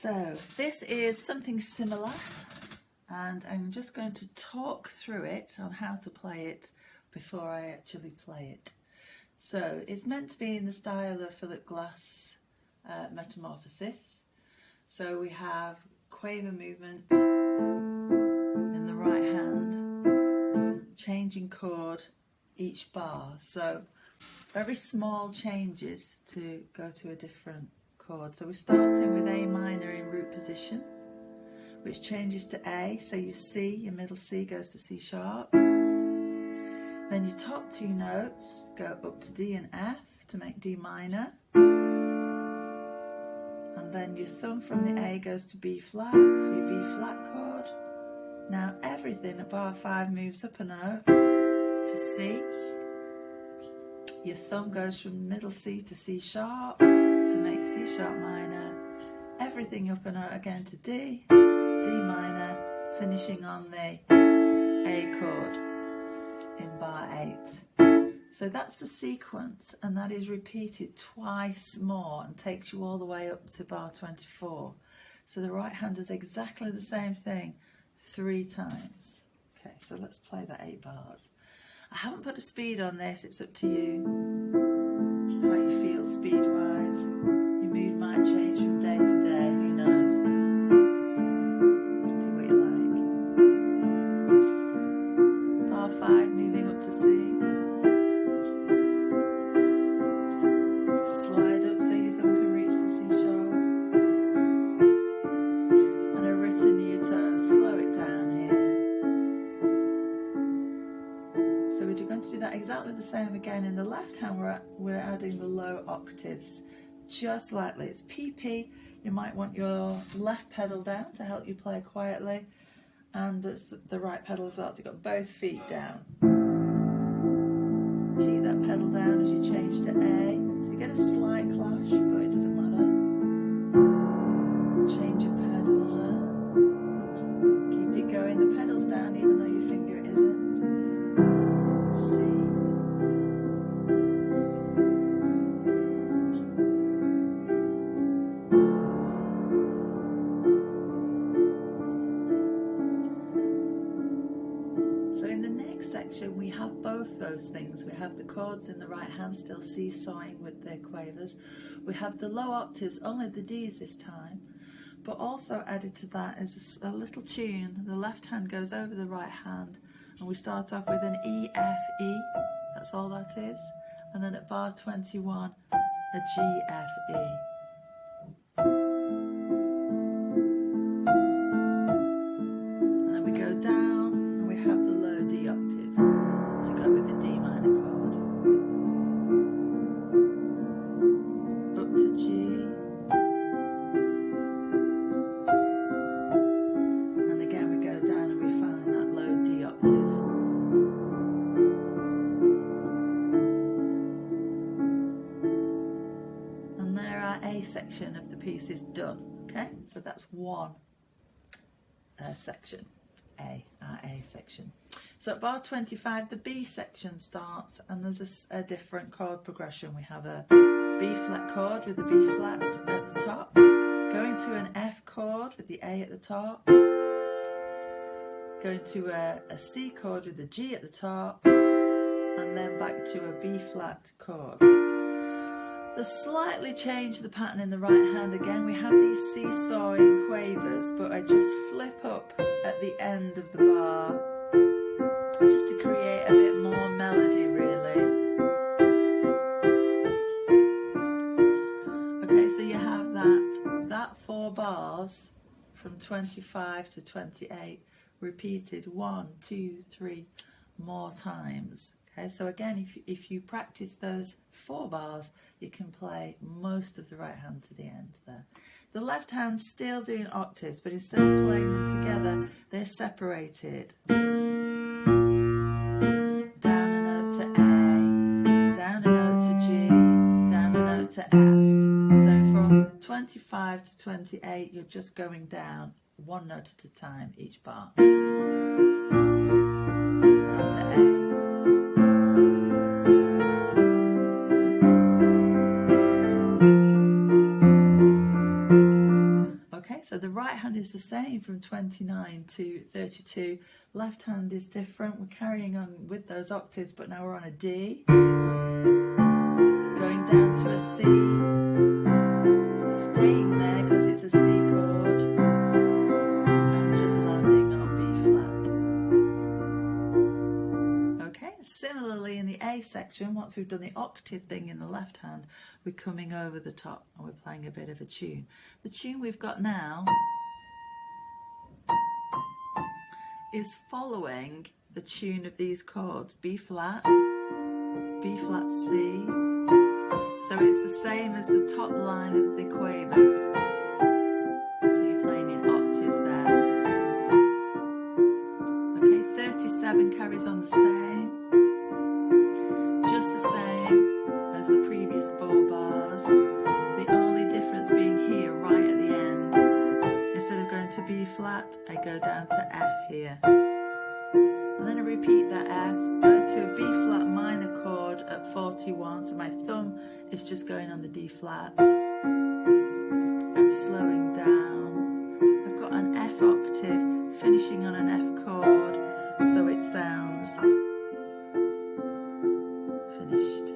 So this is something similar, and I'm just going to talk through it on how to play it before I actually play it. So it's meant to be in the style of Philip Glass Metamorphosis. So we have quaver movement in the right hand, changing chord each bar. So very small changes to go to a different chord. So we're starting with A minor in root position, which changes to A. So your C, your middle C, goes to C sharp. Then your top two notes go up to D and F to make D minor. And then your thumb from the A goes to B flat for your B flat chord. Now everything at bar 5 moves up a note to C. Your thumb goes from middle C to C sharp to make C sharp minor. Everything up a note again to D, D minor, finishing on the A chord in bar 8. So that's the sequence, and that is repeated twice more and takes you all the way up to bar 24. So the right hand does exactly the same thing 3 times. Okay, so let's play that 8 bars. I haven't put a speed on this, it's up to you how you feel speed wise. Your mood might change from day to day, who knows? Do what you like. Bar 5 moving up to C. Slide up so your thumb can reach the C sharp. And a written U-toe, slow it down here. So we're going to do that exactly the same again. In the left hand we're adding the low octaves, just lightly. It's PP. You might want your left pedal down to help you play quietly, and the right pedal as well, so you've got both feet down. Keep that pedal down as you change to A. So you get a slight clash, but it doesn't matter. Change of pedal there. Keep it going. The pedal's down even though your finger isn't. C. So in the next section we have both those things. We have the chords in the right hand still seesawing with their quavers. We have the low octaves, only the Ds this time, but also added to that is a little tune. The left hand goes over the right hand, and we start off with an E, F, E. That's all that is. And then at bar 21, a G, F, E. And then we go down and we have the low D octave to go with the D minor chord. Up to G. And again we go down and we find that low D octave. And there our A section of the piece is done. Okay, so that's one section. Our A section. So at bar 25 the B section starts, and there's a different chord progression. We have a B flat chord with the B flat at the top, going to an F chord with the A at the top, going to a C chord with the G at the top, and then back to a B flat chord. To slightly change the pattern in the right hand again, we have these seesawing quavers, but I just flip up at the end of the bar just to create a bit more melody really. Okay, so you have that 4 bars from 25 to 28 repeated 1, 2, 3 more times. Okay, so again, if you practice those 4 bars, you can play most of the right hand to the end there. The left hand's still doing octaves, but instead of playing them together, they're separated. Down a note to A, down a note to G, down a note to F. So from 25 to 28, you're just going down 1 note at a time each bar. Down to A. Okay, so the right hand is the same from 29 to 32. Left hand is different. We're carrying on with those octaves, but now we're on a D, going down to a C, staying there because it's a C chord, and just landing on B flat. Okay, similarly in the A section, once we've done the octave thing in the left hand, we're coming over the top and we're playing a bit of a tune. The tune we've got now is following the tune of these chords, B flat, B flat, C. So it's the same as the top line of the quavers. So you're playing in octaves there. Okay, 37 carries on the same, just the same as the previous 4 bars. The only difference being here, right at the end. Instead of going to B flat, I go down to F here. And then I repeat that F, go to a B flat minor chord at 41, so my thumb is just going on the D flat. I'm slowing down. I've got an F octave finishing on an F chord, so it sounds finished.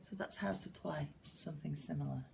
So that's how to play something similar.